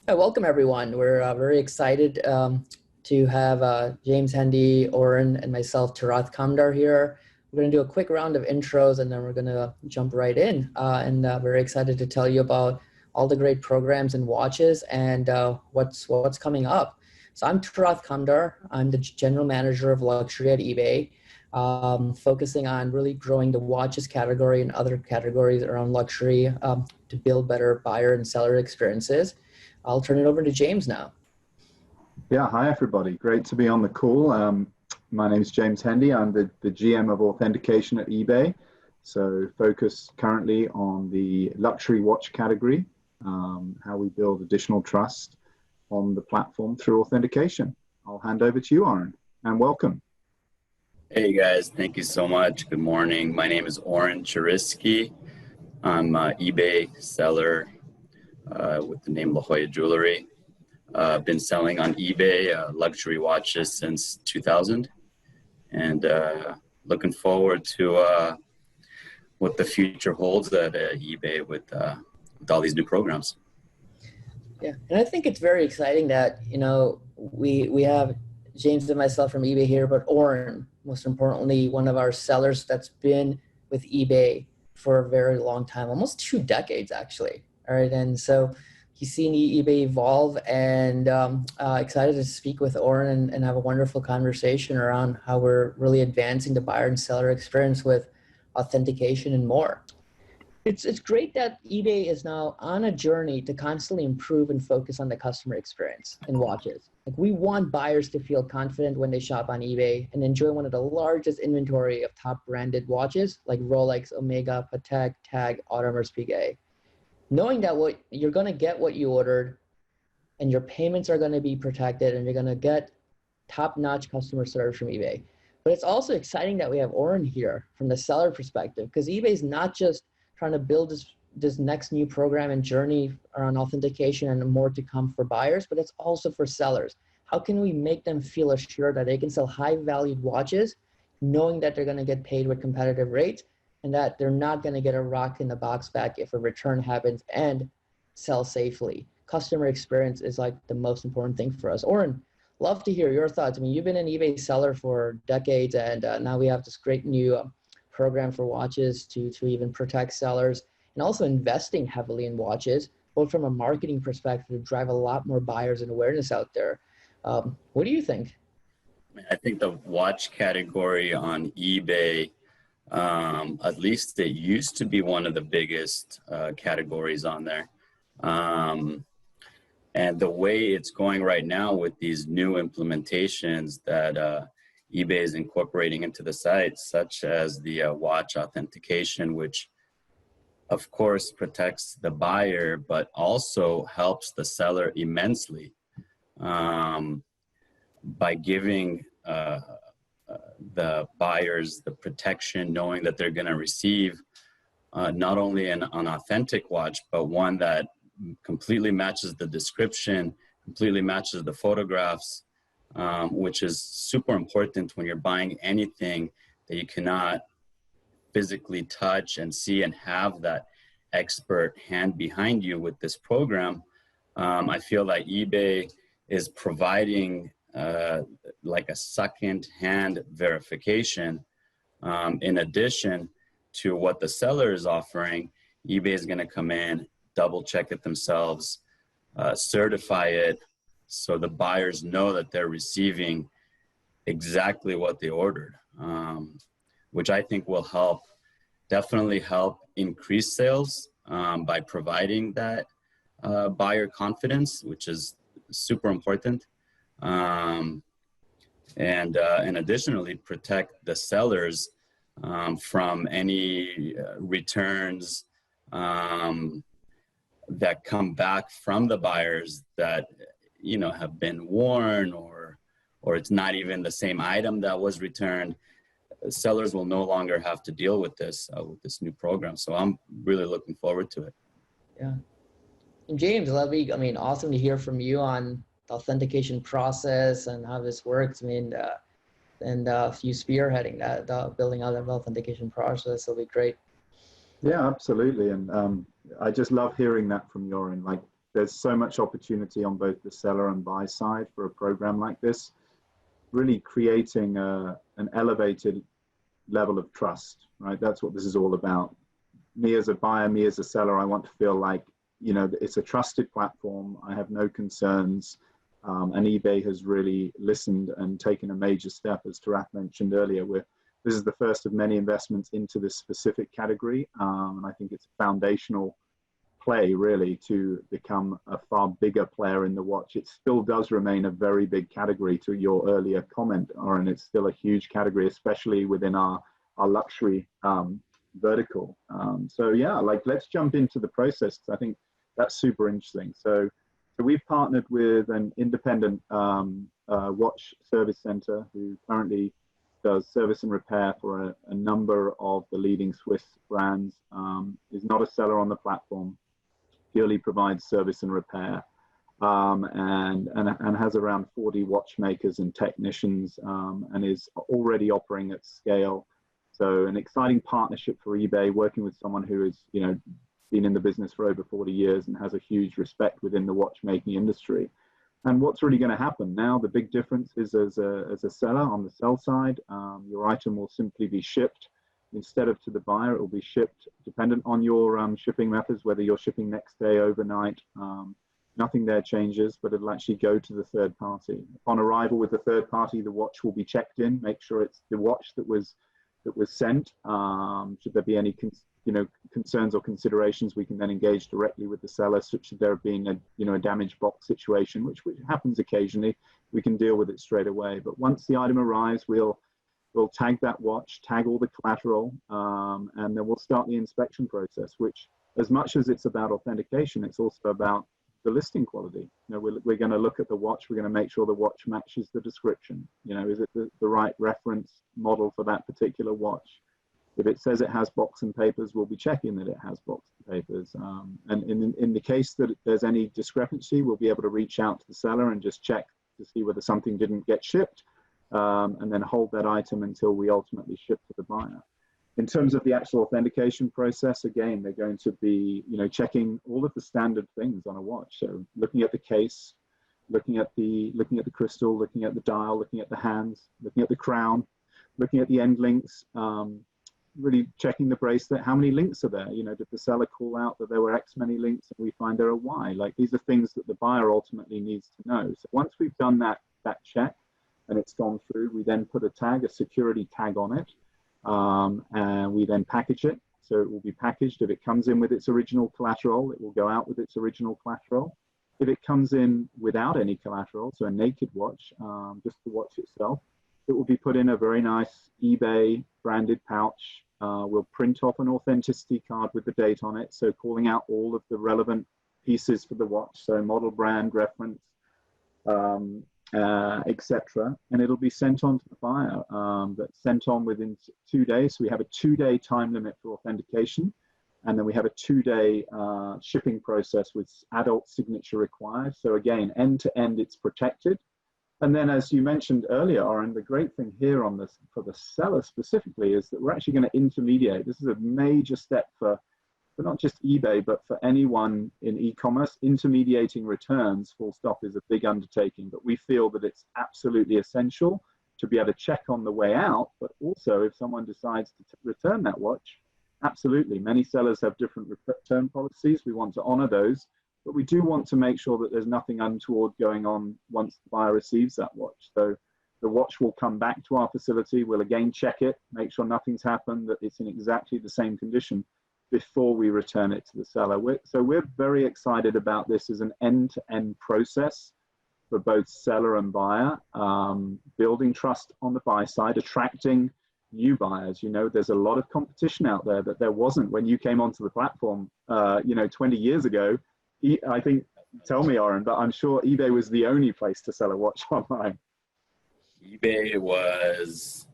Welcome everyone. We're very excited to have James, Hendy, Oren, and myself, Tirath Kamdar here. We're going to do a quick round of intros and then we're going to jump right in. And very excited to tell you about all the great programs and watches and what's coming up. So I'm Tirath Kamdar. I'm the general manager of luxury at eBay, focusing on really growing the watches category and other categories around luxury to build better buyer and seller experiences. I'll turn it over to James now. Yeah, hi everybody. Great to be on the call. My name is James Hendy. I'm the GM of Authentication at eBay. So focus currently on the luxury watch category, how we build additional trust on the platform through authentication. I'll hand over to you, Oren, and welcome. Hey guys, thank you so much. Good morning. My name is Oren Charisky. I'm an eBay seller with the name lajollajewelry. I've been selling on eBay luxury watches since 2000, and looking forward to what the future holds at eBay with all these new programs. Yeah, and I think it's very exciting that we have James and myself from eBay here, but Oren, most importantly, one of our sellers that's been with eBay for a very long time, almost 2 decades actually. All right, and so he's seen eBay evolve, and excited to speak with Oren and have a wonderful conversation around how we're really advancing the buyer and seller experience with authentication and more. It's great that eBay is now on a journey to constantly improve and focus on the customer experience in watches. Like, we want buyers to feel confident when they shop on eBay and enjoy one of the largest inventory of top branded watches like Rolex, Omega, Patek, Tag, Audemars Piguet. Knowing that you're going to get what you ordered and your payments are going to be protected and you're going to get top-notch customer service from eBay. But it's also exciting that we have Oren here from the seller perspective, because eBay is not just trying to build this next new program and journey around authentication and more to come for buyers, but it's also for sellers. How can we make them feel assured that they can sell high-valued watches knowing that they're going to get paid with competitive rates, and that they're not going to get a rock in the box back if a return happens, and sell safely? Customer experience is like the most important thing for us. Oren, love to hear your thoughts. I mean, you've been an eBay seller for decades, and now we have this great new program for watches to even protect sellers, and also investing heavily in watches, both from a marketing perspective to drive a lot more buyers and awareness out there. What do you think? I think the watch category on eBay, at least it used to be one of the biggest categories on there. And the way it's going right now with these new implementations that eBay is incorporating into the site, such as the watch authentication, which of course protects the buyer, but also helps the seller immensely by giving the buyers the protection, knowing that they're going to receive not only an authentic watch, but one that completely matches the description, completely matches the photographs, which is super important when you're buying anything that you cannot physically touch and see and have that expert hand behind you. With this program, I feel like eBay is providing like a second hand verification. In addition to what the seller is offering, eBay is going to come in, double check it themselves, certify it, so the buyers know that they're receiving exactly what they ordered, which I think will definitely help increase sales by providing that buyer confidence, which is super important. And additionally protect the sellers from any returns that come back from the buyers that have been worn, or it's not even the same item that was returned. Sellers will no longer have to deal with this new program. So I'm really looking forward to it. Yeah. And James, awesome to hear from you on the authentication process and how this works. I mean, and you spearheading that, building out that authentication process will be great. Yeah, absolutely. And I just love hearing that from Yorin. Like, there's so much opportunity on both the seller and buy side for a program like this, really creating an elevated level of trust, right? That's what this is all about. Me as a buyer, me as a seller, I want to feel like, you know, it's a trusted platform. I have no concerns. And eBay has really listened and taken a major step, as Tirath mentioned earlier. This is the first of many investments into this specific category. And I think it's a foundational play, really, to become a far bigger player in the watch. It still does remain a very big category, to your earlier comment, Oren. It's still a huge category, especially within our luxury vertical. So yeah, like, let's jump into the process, because I think that's super interesting. So we've partnered with an independent watch service center who currently does service and repair for a number of the leading Swiss brands, is not a seller on the platform, purely provides service and repair, and has around 40 watchmakers and technicians, and is already operating at scale. So an exciting partnership for eBay, working with someone who is, you know, been in the business for over 40 years and has a huge respect within the watchmaking industry. And what's really going to happen now, the big difference is, as a seller on the sell side, your item will simply be shipped. Instead of to the buyer, it will be shipped dependent on your shipping methods, whether you're shipping next day, overnight. Nothing there changes, but it'll actually go to the third party. Upon arrival with the third party, the watch will be checked in, make sure it's the watch that was sent. Should there be any concerns or considerations, we can then engage directly with the seller. Should there have been a damaged box situation, which happens occasionally, we can deal with it straight away. But once the item arrives, we'll tag that watch, tag all the collateral, and then we'll start the inspection process, which, as much as it's about authentication, it's also about the listing quality. You know, we're going to look at the watch. We're going to make sure the watch matches the description. You know, is it the right reference model for that particular watch? If it says it has box and papers, we'll be checking that it has box and papers. And in the case that there's any discrepancy, we'll be able to reach out to the seller and just check to see whether something didn't get shipped, and then hold that item until we ultimately ship to the buyer. In terms of the actual authentication process, again, they're going to be, you know, checking all of the standard things on a watch. So looking at the case, looking at the crystal, looking at the dial, looking at the hands, looking at the crown, looking at the end links, really checking the bracelet. How many links are there? You know, did the seller call out that there were X many links and we find there are Y? Like, these are things that the buyer ultimately needs to know. So once we've done that check and it's gone through, we then put a tag, a security tag on it. And we then package it. So it will be packaged. If it comes in with its original collateral, it will go out with its original collateral. If it comes in without any collateral, so a naked watch, just the watch itself, it will be put in a very nice eBay branded pouch. We'll print off an authenticity card with the date on it, so calling out all of the relevant pieces for the watch, so model, brand, reference, etc. And it'll be sent on to the buyer, but sent on within 2 days. So we have a 2-day time limit for authentication, and then we have a 2-day shipping process with adult signature required. So again, end to end, it's protected. And then, as you mentioned earlier, Oren, the great thing here on this for the seller specifically is that we're actually going to intermediate. This is a major step for not just eBay, but for anyone in e-commerce. Intermediating returns, full stop, is a big undertaking, but we feel that it's absolutely essential to be able to check on the way out. But also, if someone decides to return that watch, absolutely. Many sellers have different return policies. We want to honor those, but we do want to make sure that there's nothing untoward going on once the buyer receives that watch. So the watch will come back to our facility. We'll again check it, make sure nothing's happened, that it's in exactly the same condition before we return it to the seller. So we're very excited about this as an end-to-end process for both seller and buyer, building trust on the buy side, attracting new buyers. You know, there's a lot of competition out there that there wasn't when you came onto the platform, 20 years ago. I think, tell me, Oren, but I'm sure eBay was the only place to sell a watch online. eBay was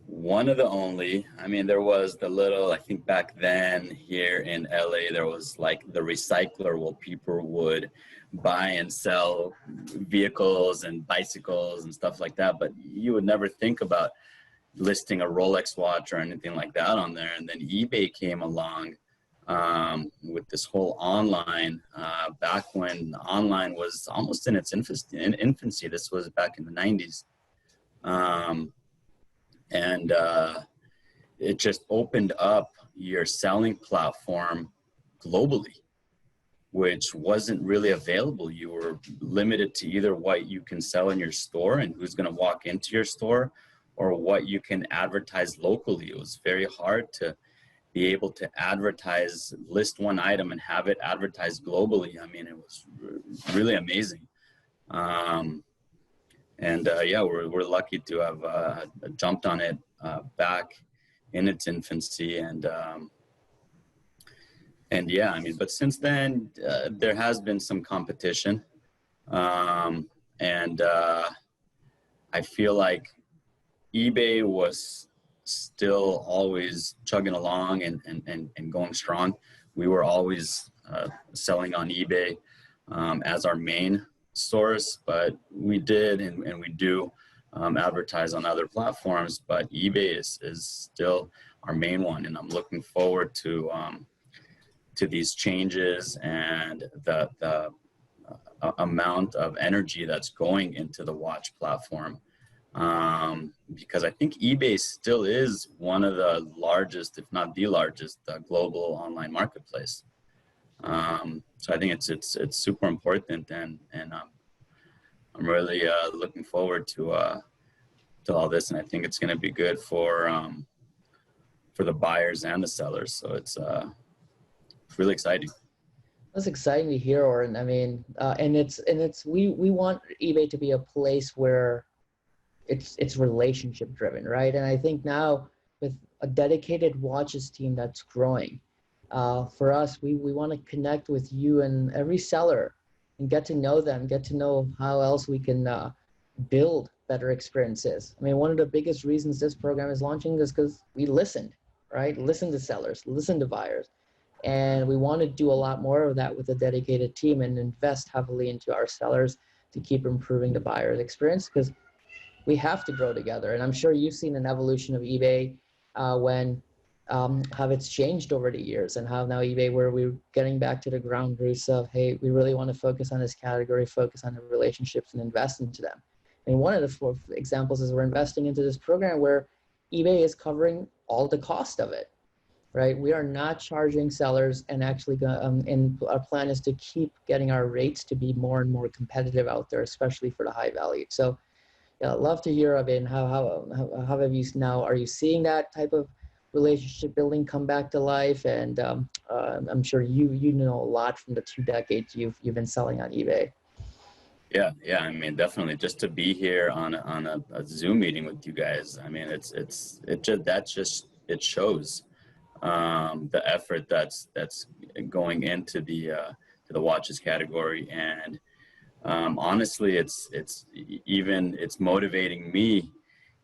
one of the only. I mean, there was the little, I think back then here in LA, there was like the recycler where people would buy and sell vehicles and bicycles and stuff like that. But you would never think about listing a Rolex watch or anything like that on there. And then eBay came along with this whole online, back when online was almost in its infancy. This was back in the 90s. And it just opened up your selling platform globally, which wasn't really available. You were limited to either what you can sell in your store and who's going to walk into your store, or what you can advertise locally. It was very hard to be able to advertise, list one item and have it advertised globally. I mean, it was really amazing. Yeah, we're lucky to have jumped on it back in its infancy. And yeah, I mean, but since then, there has been some competition. I feel like eBay was still always chugging along and going strong. We were always selling on eBay as our main source, but we did and we do advertise on other platforms, but eBay is still our main one. And I'm looking forward to these changes and the amount of energy that's going into the watch platform. Because I think eBay still is one of the largest, if not the largest, global online marketplace. So I think it's super important, and I'm really looking forward to all this, and I think it's going to be good for the buyers and the sellers. So it's really exciting. That's exciting to hear, Oren. I mean, we want eBay to be a place where it's relationship driven, right? And I think now with a dedicated watches team that's growing, for us, we want to connect with you and every seller and get to know them, get to know how else we can build better experiences. I mean, one of the biggest reasons this program is launching is because we listened, right? Listen to sellers, listen to buyers. And we want to do a lot more of that with a dedicated team and invest heavily into our sellers to keep improving the buyer's experience, because we have to grow together. And I'm sure you've seen an evolution of eBay how it's changed over the years, and how now eBay, where we're getting back to the ground roots of, hey, we really want to focus on this category, focus on the relationships and invest into them. And one of the four examples is we're investing into this program where eBay is covering all the cost of it, right? We are not charging sellers, and actually, and our plan is to keep getting our rates to be more and more competitive out there, especially for the high value. So yeah, I'd love to hear of it. And how have you now, are you seeing that type of relationship building come back to life? And I'm sure you know a lot from the 2 decades you've been selling on eBay. Yeah, I mean, definitely, just to be here on a Zoom meeting with you guys. I mean, it shows the effort that's going into the watches category. And honestly, it's motivating me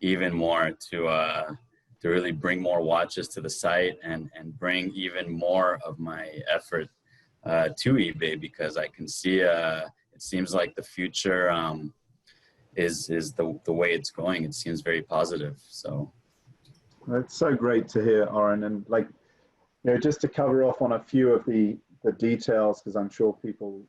even more to really bring more watches to the site and bring even more of my effort to eBay, because I can see it seems like the future is the way it's going. It seems very positive. So it's so great to hear, Oren. And just to cover off on a few of the details, because I'm sure people,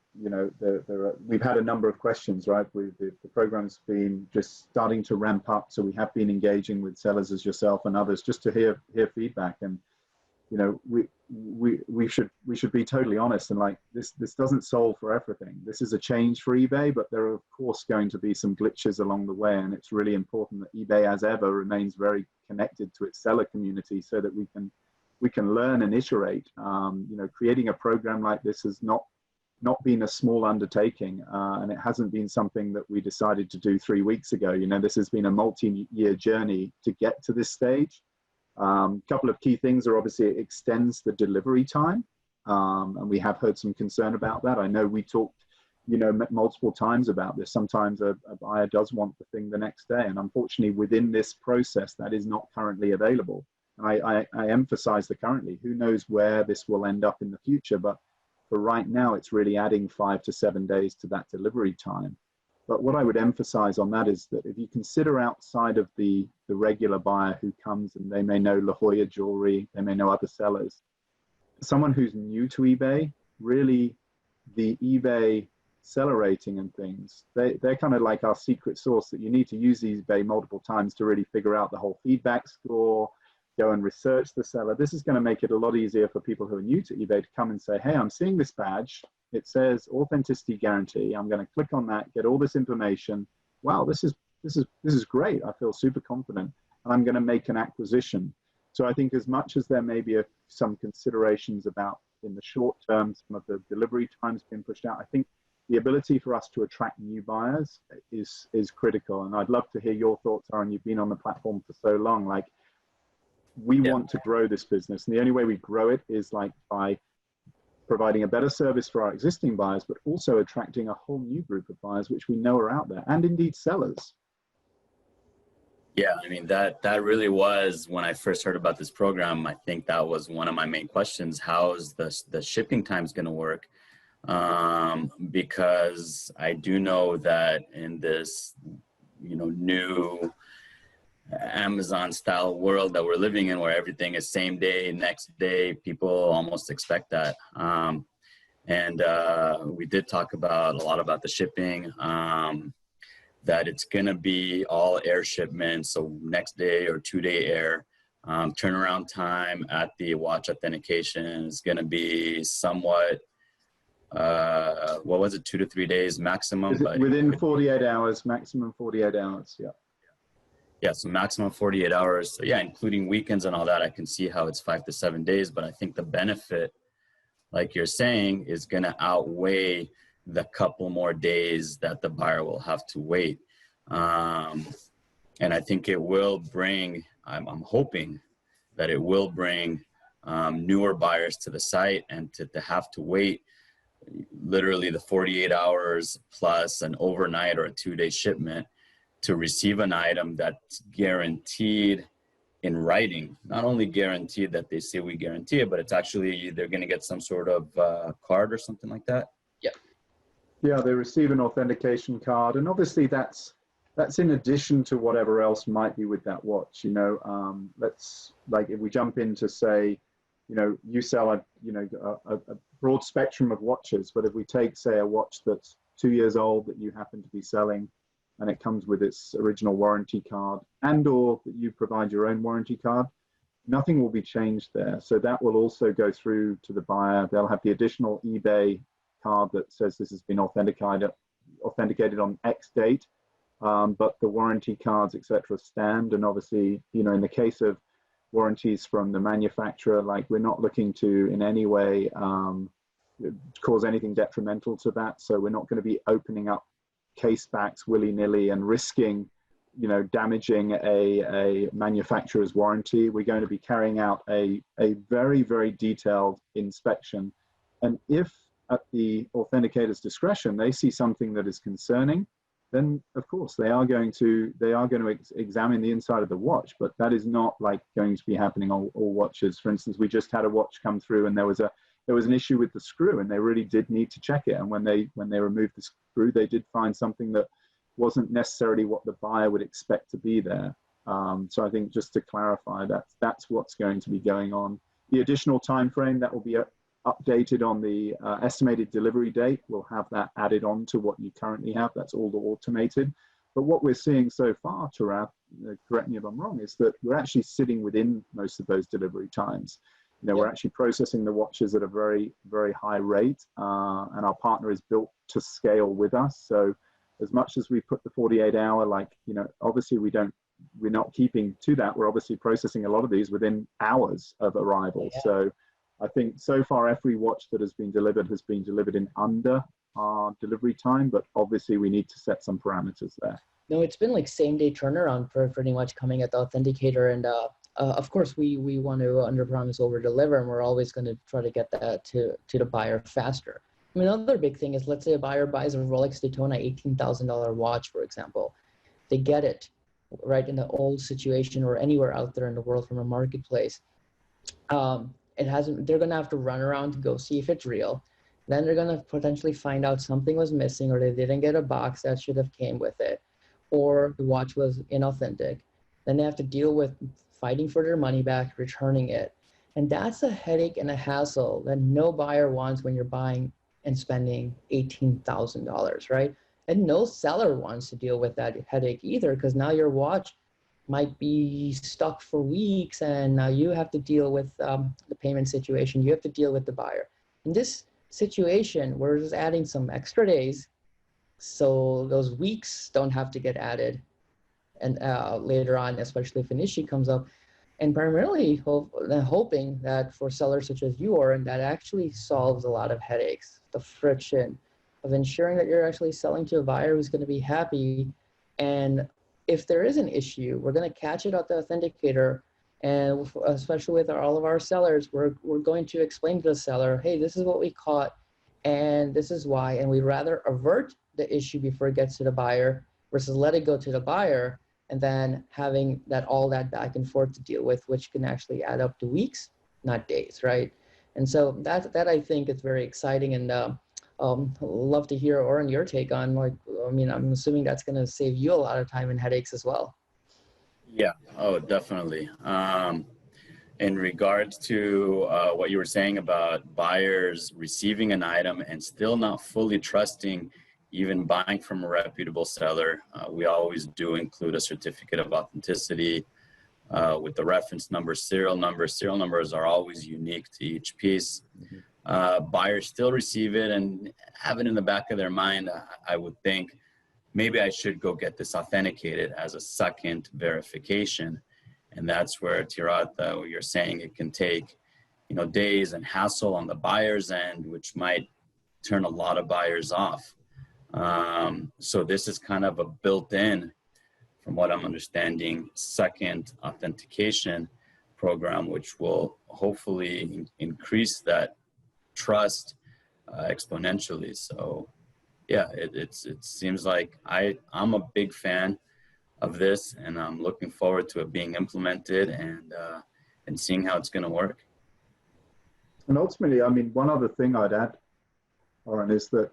we've had a number of questions, right? The program's been just starting to ramp up, so we have been engaging with sellers as yourself and others just to hear feedback. And we should be totally honest, and this doesn't solve for everything. This is a change for eBay, but there are of course going to be some glitches along the way, and it's really important that eBay, as ever, remains very connected to its seller community so that we can learn and iterate. Creating a program like this has not been a small undertaking, and it hasn't been something that we decided to do 3 weeks ago. This has been a multi-year journey to get to this stage. Couple of key things are, obviously, it extends the delivery time, and we have heard some concern about that. I know we talked, multiple times about this. Sometimes a buyer does want the thing the next day, and unfortunately, within this process, that is not currently available. And I emphasize the currently. Who knows where this will end up in the future, but for right now, it's really adding 5 to 7 days to that delivery time. But what I would emphasize on that is that if you consider outside of the regular buyer who comes and they may know La Jolla Jewelry, they may know other sellers, someone who's new to eBay, really the eBay seller rating and things, they're kind of like our secret sauce that you need to use eBay multiple times to really figure out the whole feedback score, go and research the seller. This is going to make it a lot easier for people who are new to eBay to come and say, hey, I'm seeing this badge. It says authenticity guarantee. I'm going to click on that, get all this information. Wow, this is great. I feel super confident, and I'm going to make an acquisition. So I think as much as there may be some considerations about in the short term, some of the delivery times being pushed out, I think the ability for us to attract new buyers is critical. And I'd love to hear your thoughts, Aaron. You've been on the platform for so long. Like, we want to grow this business, and the only way we grow it is like by providing a better service for our existing buyers, but also attracting a whole new group of buyers, which we know are out there, and indeed sellers. Yeah, I mean, that really was, when I first heard about this program, I think that was one of my main questions. How is the shipping times going to work? Because I do know that in this, new Amazon style world that we're living in, where everything is same day, next day, people almost expect that. And we did talk a lot about the shipping, that it's going to be all air shipments. So next day or 2-day air. Turnaround time at the watch authentication is going to be somewhat, what was it, 2 to 3 days maximum? But within 48 hours, maximum 48 hours. Yeah. Yeah, so maximum 48 hours. So yeah, including weekends and all that, I can see how it's 5 to 7 days. But I think the benefit, like you're saying, is going to outweigh the couple more days that the buyer will have to wait. And I think it will bring, I'm hoping that it will bring newer buyers to the site, and to have to wait literally the 48 hours plus an overnight or a 2-day shipment to receive an item that's guaranteed in writing. Not only guaranteed that they say we guarantee it, but it's actually, they're going to get some sort of card or something like that. Yeah. Yeah, they receive an authentication card, and obviously that's in addition to whatever else might be with that watch. Let's, like, if we jump into, say, you sell a broad spectrum of watches, but if we take, say, a watch that's 2 years old that you happen to be selling, and it comes with its original warranty card, and or that you provide your own warranty card, nothing will be changed there. So that will also go through to the buyer. They'll have the additional eBay card that says this has been authenticated on X date, but the warranty cards, etc., stand. And obviously, in the case of warranties from the manufacturer, like, we're not looking to in any way cause anything detrimental to that. So we're not going to be opening up casebacks willy-nilly and risking, damaging a manufacturer's warranty. We're going to be carrying out a very, very detailed inspection. And if at the authenticator's discretion, they see something that is concerning, then of course they are going to examine the inside of the watch. But that is not like going to be happening on all watches. For instance, we just had a watch come through, and there was an issue with the screw, and they really did need to check it. And when they removed the screw, they did find something that wasn't necessarily what the buyer would expect to be there. So I think, just to clarify, that's what's going to be going on. The additional time frame that will be updated on the estimated delivery date, we'll have that added on to what you currently have. That's all automated. But what we're seeing so far, Tirath, correct me if I'm wrong, is that we're actually sitting within most of those delivery times. We're actually processing the watches at a very, very high rate, and our partner is built to scale with us. So as much as we put the 48-hour, obviously we're not keeping to that. We're obviously processing a lot of these within hours of arrival. Yeah. So I think so far every watch that has been delivered in under our delivery time, but obviously we need to set some parameters there. No, it's been like same-day turnaround for pretty much coming at the authenticator, and of course, we want to under-promise, over-deliver, and we're always going to try to get that to the buyer faster. I mean, another big thing is, let's say a buyer buys a Rolex Daytona $18,000 watch, for example. They get it right in the old situation or anywhere out there in the world from a marketplace. They're going to have to run around to go see if it's real. Then they're going to potentially find out something was missing, or they didn't get a box that should have came with it, or the watch was inauthentic. Then they have to deal with fighting for their money back, returning it. And that's a headache and a hassle that no buyer wants when you're buying and spending $18,000, right? And no seller wants to deal with that headache either, because now your watch might be stuck for weeks, and now you have to deal with the payment situation. You have to deal with the buyer. In this situation, we're just adding some extra days, so those weeks don't have to get added, and later on, especially if an issue comes up. And primarily hoping that for sellers such as you are, and that actually solves a lot of headaches, the friction of ensuring that you're actually selling to a buyer who's going to be happy. And if there is an issue, we're going to catch it at the authenticator. And especially with all of our sellers, we're going to explain to the seller, hey, this is what we caught, and this is why. And we'd rather avert the issue before it gets to the buyer versus let it go to the buyer and then having all that back and forth to deal with, which can actually add up to weeks, not days, right? And so that I think is very exciting, and love to hear, Oren, your take on, like, I mean, I'm assuming that's going to save you a lot of time and headaches as well. Yeah, oh, definitely. In regards to what you were saying about buyers receiving an item and still not fully trusting, even buying from a reputable seller, we always do include a certificate of authenticity with the reference number, serial number. Serial numbers are always unique to each piece. Buyers still receive it and have it in the back of their mind. I would think, maybe I should go get this authenticated as a second verification. And that's where, Tirath, you're saying it can take, days and hassle on the buyer's end, which might turn a lot of buyers off. So this is kind of a built-in, from what I'm understanding, second authentication program, which will hopefully increase that trust exponentially. So yeah, it seems like I'm a big fan of this, and I'm looking forward to it being implemented and seeing how it's going to work. And ultimately, I mean, one other thing I'd add, Oren, is that,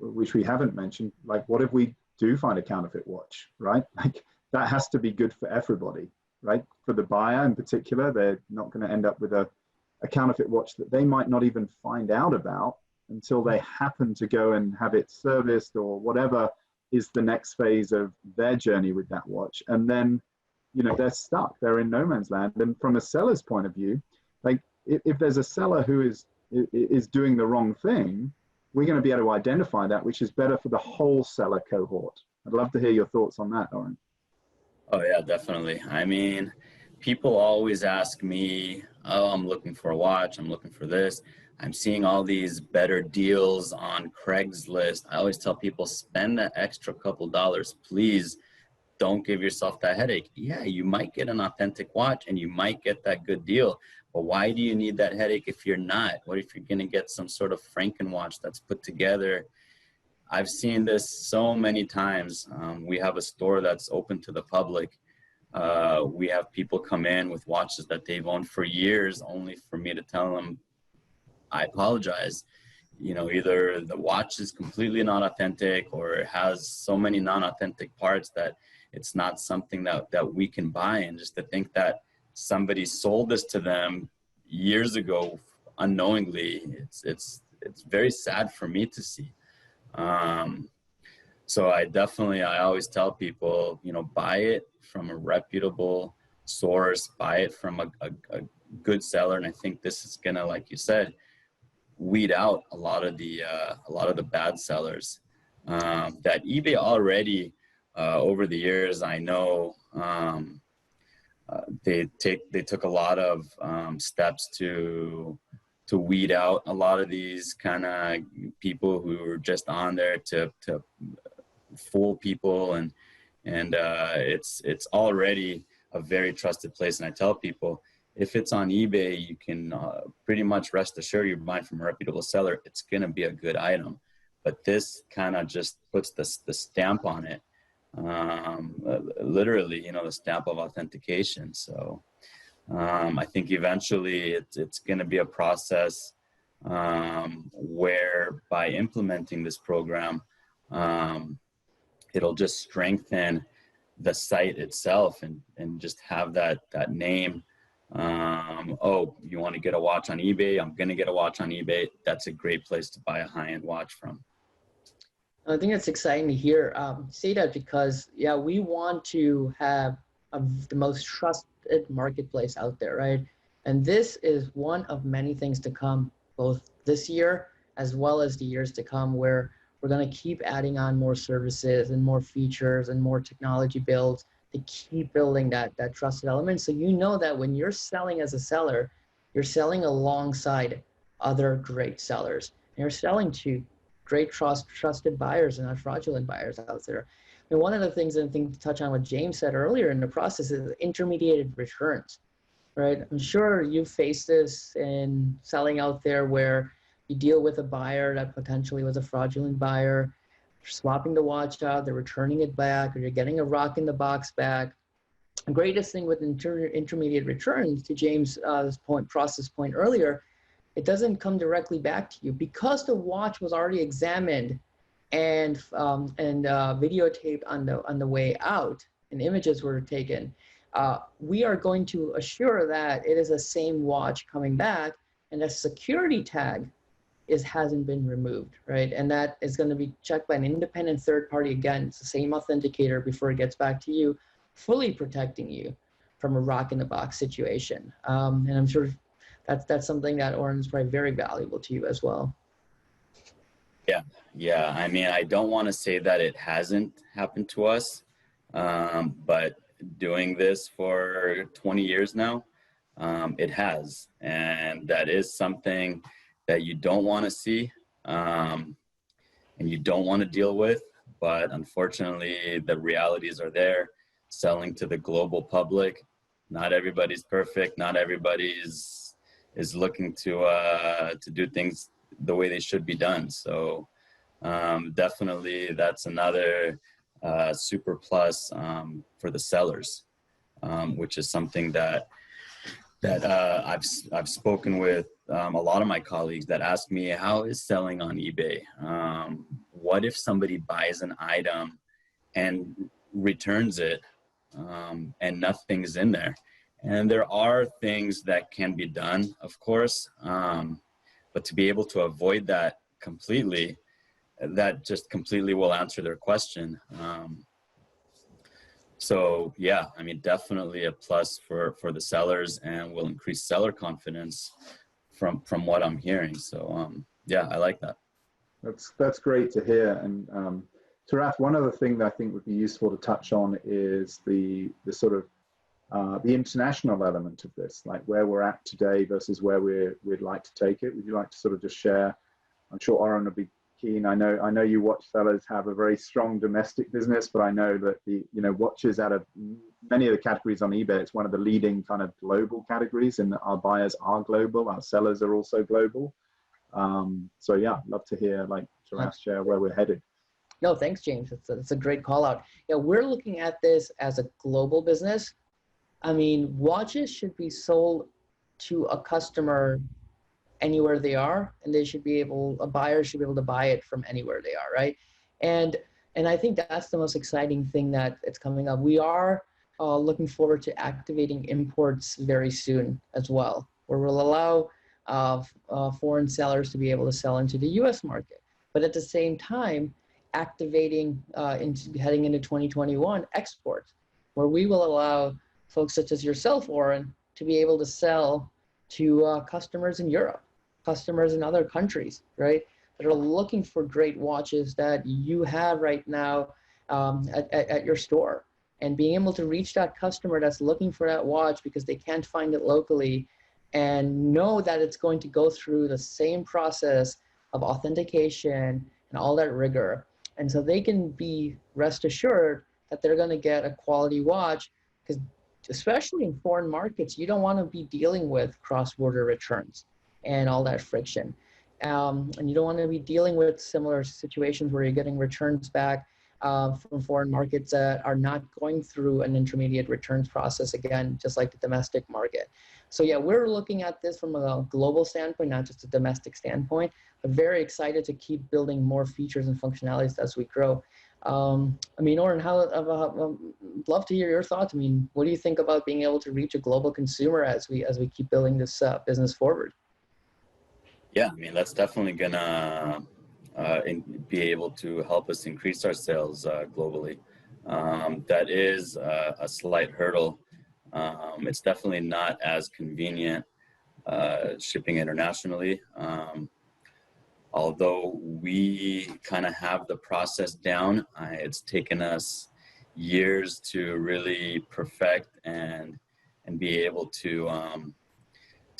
which we haven't mentioned, like, what if we do find a counterfeit watch, right? Like, that has to be good for everybody, right? For the buyer in particular, they're not going to end up with a counterfeit watch that they might not even find out about until they happen to go and have it serviced, or whatever is the next phase of their journey with that watch. And then, they're stuck, they're in no man's land. And from a seller's point of view, like, if there's a seller who is doing the wrong thing, we're going to be able to identify that, which is better for the whole seller cohort. I'd love to hear your thoughts on that, Oren. Oh yeah, definitely. I mean, people always ask me, oh, I'm looking for a watch, I'm looking for this. I'm seeing all these better deals on Craigslist. I always tell people, spend that extra couple dollars, please. Don't give yourself that headache. Yeah, you might get an authentic watch and you might get that good deal, but why do you need that headache if you're not? What if you're gonna get some sort of Franken watch that's put together? I've seen this so many times. We have a store that's open to the public. We have people come in with watches that they've owned for years, only for me to tell them, I apologize. Either the watch is completely not authentic, or it has so many non-authentic parts that it's not something that we can buy. And just to think that somebody sold this to them years ago unknowingly, it's very sad for me to see. So I always tell people, buy it from a reputable source, buy it from a good seller. And I think this is gonna, like you said, weed out a lot of the bad sellers that eBay already over the years, I know, they took a lot of steps to weed out a lot of these kind of people who were just on there to fool people, and it's already a very trusted place. And I tell people, if it's on eBay, you can pretty much rest assured you're buying from a reputable seller. It's going to be a good item. But this kind of just puts the stamp on it, literally, the stamp of authentication. So I think eventually it's going to be a process where by implementing this program, it'll just strengthen the site itself and just have that name Oh, you want to get a watch on eBay? I'm going to get a watch on eBay. That's a great place to buy a high-end watch from. I think it's exciting to hear say that because, yeah, we want to have the most trusted marketplace out there, right? And this is one of many things to come, both this year as well as the years to come, where we're going to keep adding on more services and more features and more technology builds to keep building that trusted element. So you know that when you're selling as a seller, you're selling alongside other great sellers. And you're selling to great trusted buyers and not fraudulent buyers out there. And one of the things, I think, to touch on what James said earlier in the process, is intermediated returns, right? I'm sure you've faced this in selling out there where you deal with a buyer that potentially was a fraudulent buyer, swapping the watch out, they're returning it back, or you're getting a rock in the box back. The greatest thing with intermediate returns, to James' process point earlier, it doesn't come directly back to you because the watch was already examined and videotaped on the way out, and images were taken. We are going to assure that it is the same watch coming back, and a security tag hasn't been removed, right? And that is going to be checked by an independent third party. Again, it's the same authenticator before it gets back to you, fully protecting you from a rock in the box situation. And I'm sure that's something that Oren is probably very valuable to you as well. Yeah. I mean, I don't want to say that it hasn't happened to us, but doing this for 20 years now, it has, and that is something that you don't want to see, and you don't want to deal with, but unfortunately the realities are there. Selling to the global public, not everybody's perfect, not everybody is looking to do things the way they should be done. So definitely that's another super plus for the sellers, which is something that I've spoken with a lot of my colleagues that ask me, how is selling on eBay? What if somebody buys an item and returns it and nothing's in there? And there are things that can be done, of course, but to be able to avoid that completely, that just completely will answer their question. So yeah, I mean, definitely a plus for the sellers, and will increase seller confidence from what I'm hearing. So yeah, I like that. That's great to hear. And Tirath, one other thing that I think would be useful to touch on is the sort of the international element of this, like where we're at today versus where we'd like to take it. Would you like to sort of just share? I'm sure Oren will be keen. I know you watch sellers have a very strong domestic business, but I know that watches out of many of the categories on eBay, it's one of the leading kind of global categories, and our buyers are global, our sellers are also global. So yeah, love to hear Tirath share where we're headed. No, thanks, James. It's a great call out. Yeah, we're looking at this as a global business. I mean, watches should be sold to a customer anywhere they are, and a buyer should be able to buy it from anywhere they are, right? And I think that's the most exciting thing that it's coming up. We are looking forward to activating imports very soon as well, where we'll allow foreign sellers to be able to sell into the US market. But at the same time, activating heading into 2021 exports, where we will allow folks such as yourself, Oren, to be able to sell to customers in Europe, customers in other countries, right, that are looking for great watches that you have right now at your store. And being able to reach that customer that's looking for that watch because they can't find it locally, and know that it's going to go through the same process of authentication and all that rigor. And so they can be rest assured that they're going to get a quality watch, because especially in foreign markets, you don't want to be dealing with cross-border returns and all that friction. And you don't want to be dealing with similar situations where you're getting returns back from foreign markets that are not going through an intermediate returns process, again, just like the domestic market. So yeah, we're looking at this from a global standpoint, not just a domestic standpoint, but very excited to keep building more features and functionalities as we grow. I mean, Oren, I'd love to hear your thoughts. I mean, what do you think about being able to reach a global consumer as we keep building this business forward? Yeah, I mean, that's definitely gonna be able to help us increase our sales globally. That is a slight hurdle. It's definitely not as convenient shipping internationally. Although we kind of have the process down, it's taken us years to really perfect and be able to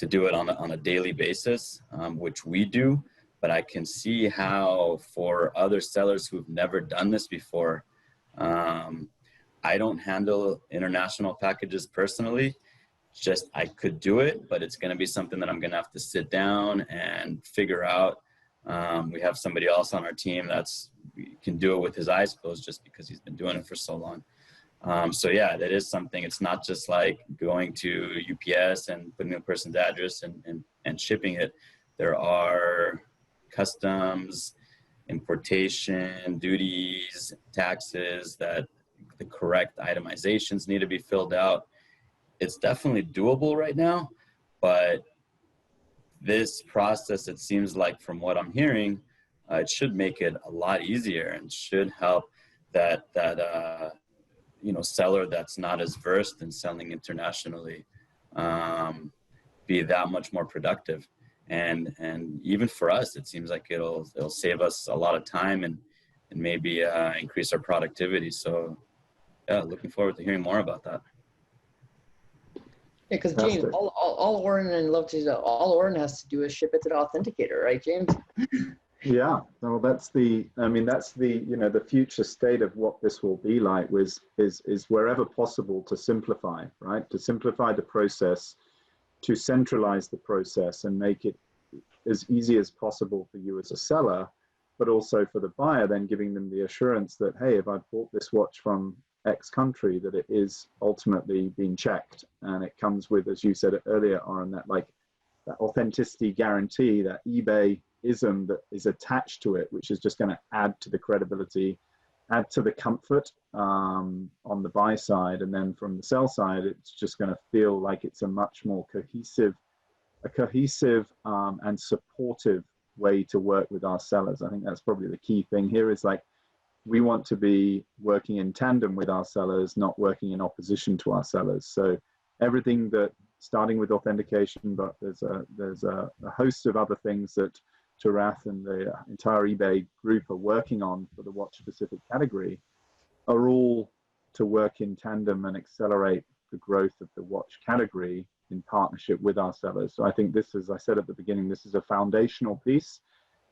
do it on a daily basis, which we do. But I can see how for other sellers who've never done this before, I don't handle international packages personally. Just I could do it, but it's going to be something that I'm going to have to sit down and figure out. We have somebody else on our team can do it with his eyes closed just because he's been doing it for so long. So yeah, that is something. It's not just like going to UPS and putting a person's address and shipping it. There are customs, importation, duties, taxes, that the correct itemizations need to be filled out. It's definitely doable right now, but this process, it seems like from what I'm hearing, it should make it a lot easier and should help that seller that's not as versed in selling internationally be that much more productive. And even for us, it seems like it'll save us a lot of time and maybe increase our productivity. So yeah, looking forward to hearing more about that. Yeah, because James, all Oren has to do is ship it to the authenticator, right, James? Yeah, well, that's the the future state of what this will be like is wherever possible to simplify, right? To simplify the process, to centralize the process and make it as easy as possible for you as a seller, but also for the buyer, then giving them the assurance that, hey, if I've bought this watch from X country, that it is ultimately being checked. And it comes with, as you said earlier, Aaron, that authenticity guarantee, that eBay-ism that is attached to it, which is just going to add to the credibility, add to the comfort on the buy side. And then from the sell side, it's just going to feel like it's a much more cohesive and supportive way to work with our sellers. I think that's probably the key thing here is we want to be working in tandem with our sellers, not working in opposition to our sellers. So everything that, starting with authentication, but there's a host of other things that Tirath and the entire eBay group are working on for the watch specific category, are all to work in tandem and accelerate the growth of the watch category in partnership with our sellers. So I think this, as I said at the beginning, this is a foundational piece,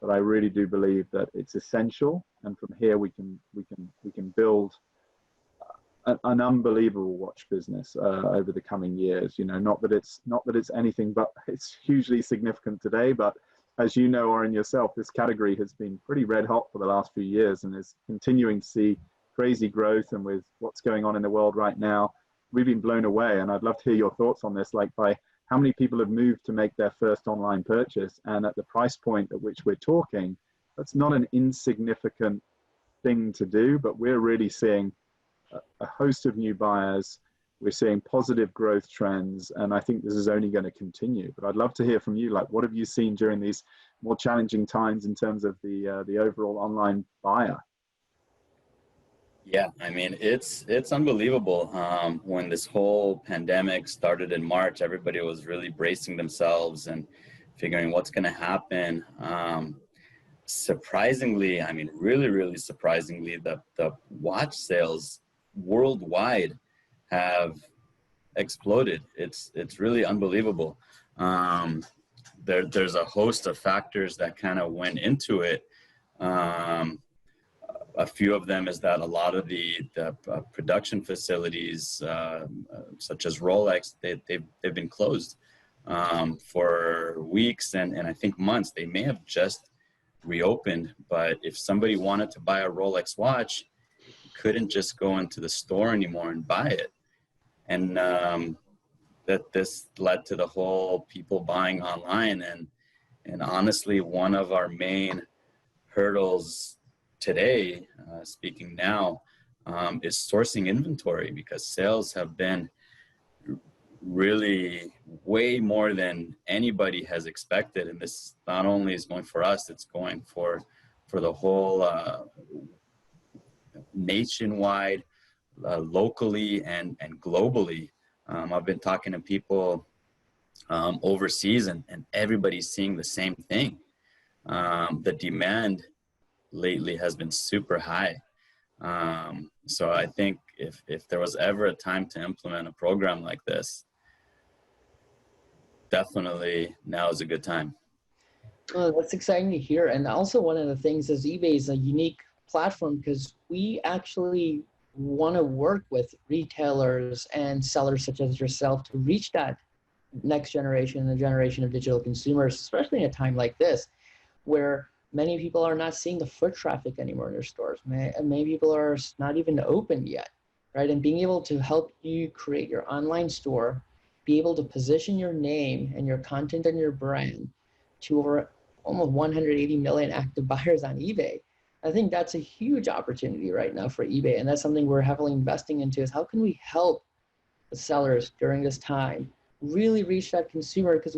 but I really do believe that it's essential. And from here we can build an unbelievable watch business over the coming years. Not that it's anything, but it's hugely significant today. But as you know, Oren, yourself, this category has been pretty red hot for the last few years and is continuing to see crazy growth. And with what's going on in the world right now, we've been blown away. And I'd love to hear your thoughts on this, by how many people have moved to make their first online purchase, and at the price point at which we're talking, that's not an insignificant thing to do, but we're really seeing a host of new buyers. We're seeing positive growth trends, and I think this is only going to continue. But I'd love to hear from you, what have you seen during these more challenging times in terms of the overall online buyer? Yeah, I mean, it's unbelievable. When this whole pandemic started in March, everybody was really bracing themselves and figuring what's going to happen. Surprisingly, I mean, really, really surprisingly, the watch sales worldwide have exploded. It's really unbelievable. There's a host of factors that kind of went into it. A few of them is that a lot of the production facilities, such as Rolex, they've been closed for weeks and I think months. They may have just reopened, but if somebody wanted to buy a Rolex watch, you couldn't just go into the store anymore and buy it. And that this led to the whole people buying online. And honestly, one of our main hurdles today, speaking now, is sourcing inventory, because sales have been really way more than anybody has expected. And this not only is going for us, it's going for the whole nationwide, locally and globally. I've been talking to people overseas, and everybody's seeing the same thing. The demand lately has been super high. So I think if there was ever a time to implement a program like this, definitely now is a good time. Well, that's exciting to hear. And also one of the things is eBay is a unique platform because we actually want to work with retailers and sellers such as yourself to reach that next generation, the generation of digital consumers, especially in a time like this, where many people are not seeing the foot traffic anymore in their stores. Many people are not even open yet, right? And being able to help you create your online store, be able to position your name and your content and your brand to over almost 180 million active buyers on eBay. I think that's a huge opportunity right now for eBay. And that's something we're heavily investing into, is how can we help the sellers during this time really reach that consumer? Because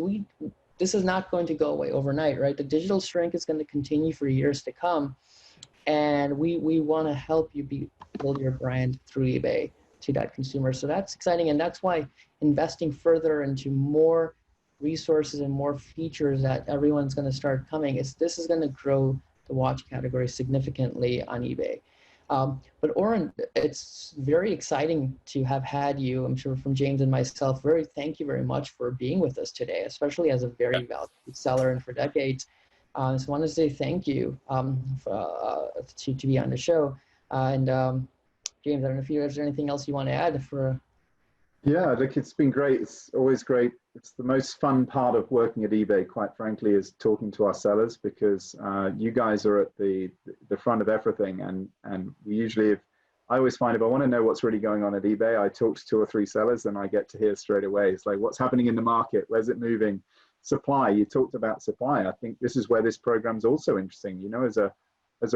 this is not going to go away overnight, right? The digital shrink is going to continue for years to come. And we want to help you build your brand through eBay to that consumer. So that's exciting. And that's why investing further into more resources and more features that everyone's going to start coming, this is going to grow the watch category significantly on eBay. But Oren, it's very exciting to have had you, I'm sure from James and myself. Thank you very much for being with us today, especially as a very valued seller and for decades. I just want to say thank you to be on the show. And James, I don't know if there's anything else you want to add for. Yeah, look, it's been great. It's always great. It's the most fun part of working at eBay, quite frankly, is talking to our sellers, because you guys are at the front of everything. And we usually, I always find if I want to know what's really going on at eBay, I talk to 2 or 3 sellers and I get to hear straight away. It's like, what's happening in the market? Where's it moving? Supply. You talked about supply. I think this is where this program's also interesting. You know, as a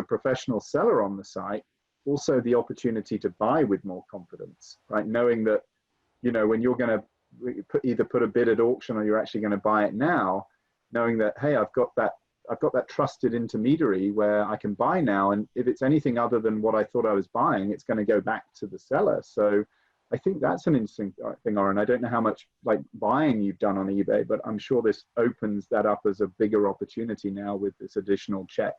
professional seller on the site, also the opportunity to buy with more confidence, right? Knowing that, you know, when you're going to either put a bid at auction or you're actually going to buy it now, knowing that, hey, I've got that trusted intermediary where I can buy now. And if it's anything other than what I thought I was buying, it's going to go back to the seller. So I think that's an interesting thing, Oren. I don't know how much like buying you've done on eBay, but I'm sure this opens that up as a bigger opportunity now with this additional check.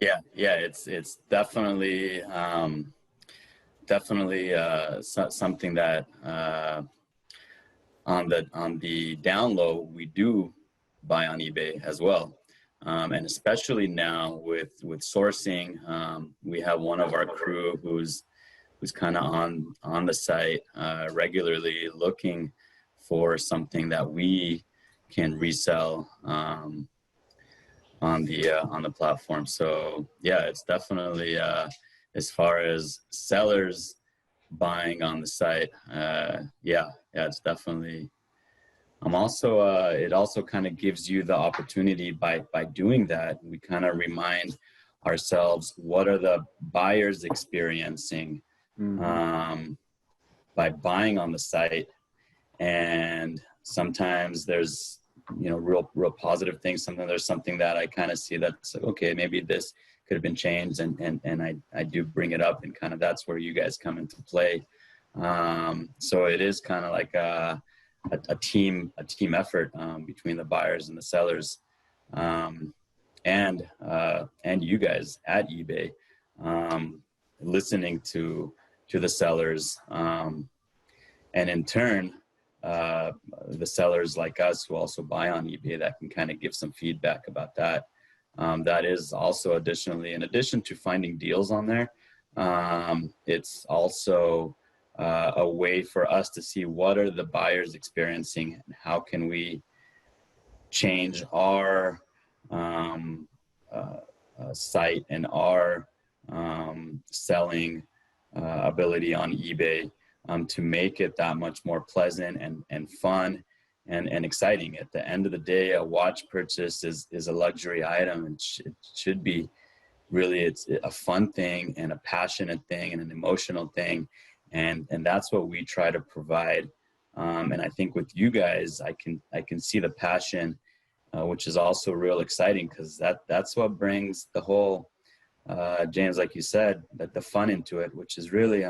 Yeah, it's definitely something that on the down low we do buy on eBay as well, and especially now with sourcing, we have one of our crew who's kind of on the site regularly looking for something that we can resell on the platform. So yeah, it's definitely as far as sellers buying on the site, yeah, it's definitely. It also kind of gives you the opportunity by doing that. We kind of remind ourselves, what are the buyers experiencing by buying on the site? And sometimes there's, you know, real positive things. Sometimes there's something that I kind of see that's like, okay, maybe this could have been changed, and I do bring it up, and kind of that's where you guys come into play. So it is kind of like a team effort between the buyers and the sellers, and you guys at eBay, listening to the sellers, and in turn the sellers like us who also buy on eBay, that can kind of give some feedback about that. That is also additionally, in addition to finding deals on there, it's also a way for us to see what are the buyers experiencing and how can we change our site and our selling ability on eBay to make it that much more pleasant and fun and exciting. At the end of the day, a watch purchase is a luxury item, and it should be really it's a fun thing and a passionate thing and an emotional thing. And that's what we try to provide. And I think with you guys, I can see the passion, which is also real exciting, because that's what brings the whole, James, like you said, that the fun into it, which is really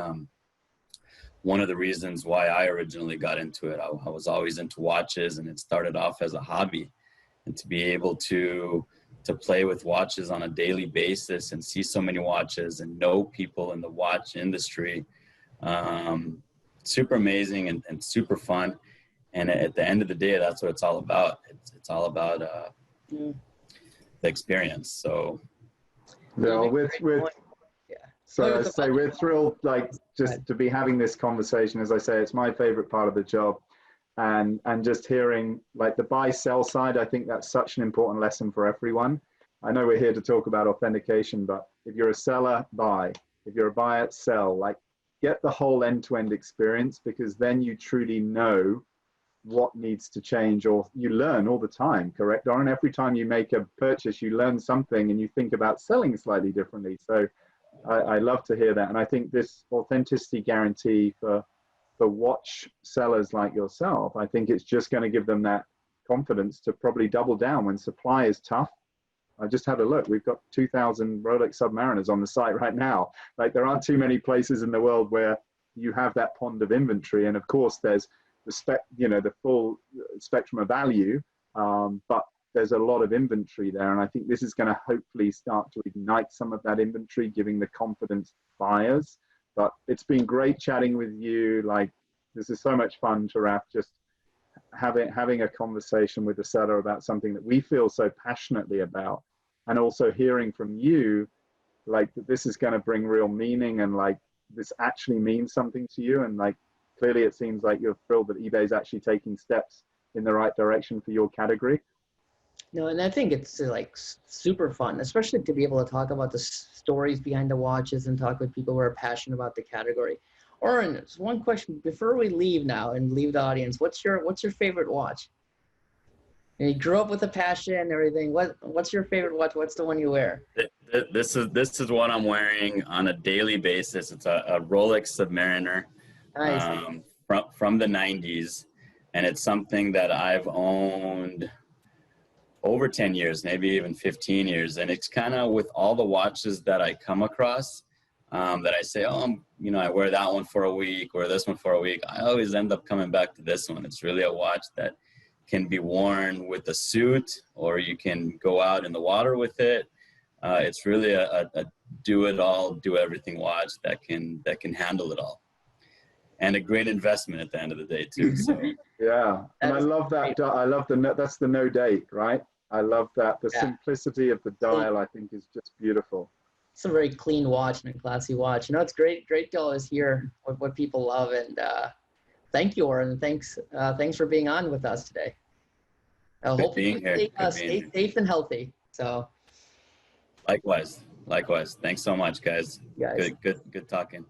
one of the reasons why I originally got into it. I was always into watches, and it started off as a hobby. And to be able to play with watches on a daily basis and see so many watches and know people in the watch industry, super amazing and super fun. And at the end of the day, that's what it's all about. It's all about the experience. So yeah, we're thrilled, like, just to be having this conversation. As I say, it's my favorite part of the job. And just hearing, like, the buy-sell side, I think that's such an important lesson for everyone. I know we're here to talk about authentication, but if you're a seller, buy. If you're a buyer, sell. Like, get the whole end-to-end experience, because then you truly know what needs to change, or you learn all the time, correct, Oren? Every time you make a purchase, you learn something and you think about selling slightly differently. So I love to hear that. And I think this authenticity guarantee for watch sellers like yourself, I think it's just going to give them that confidence to probably double down when supply is tough. I just had a look. We've got 2,000 Rolex Submariners on the site right now. Like, there aren't too many places in the world where you have that pond of inventory. And of course, there's the full spectrum of value, but there's a lot of inventory there. And I think this is going to hopefully start to ignite some of that inventory, giving the confidence to buyers. But it's been great chatting with you. Like, this is so much fun, Tirath, just having a conversation with the seller about something that we feel so passionately about, and also hearing from you, like, that this is going to bring real meaning, and like, this actually means something to you. And like, clearly it seems like you're thrilled that eBay is actually taking steps in the right direction for your category. No, and I think it's like super fun, especially to be able to talk about the stories behind the watches and talk with people who are passionate about the category. Oren, just one question before we leave now and leave the audience. What's your favorite watch? And you grew up with a passion and everything. What's your favorite watch? What's the one you wear? This is what I'm wearing on a daily basis. It's a Rolex Submariner. Nice. From the 90s, and it's something that I've owned over 10 years, maybe even 15 years. And it's kind of with all the watches that I come across, that I say, I wear that one for a week or this one for a week. I always end up coming back to this one. It's really a watch that can be worn with a suit, or you can go out in the water with it. It's really a do it all, do everything watch that can handle it all. And a great investment at the end of the day too. So yeah, and I love that. I love that's the no date, right? I love that. The simplicity of the dial, I think, is just beautiful. It's a very clean watch and a classy watch. It's great to always hear what people love. And thank you, Oren. Thanks for being on with us today. Hopefully stay safe and healthy. So likewise. Thanks so much, guys. Good talking.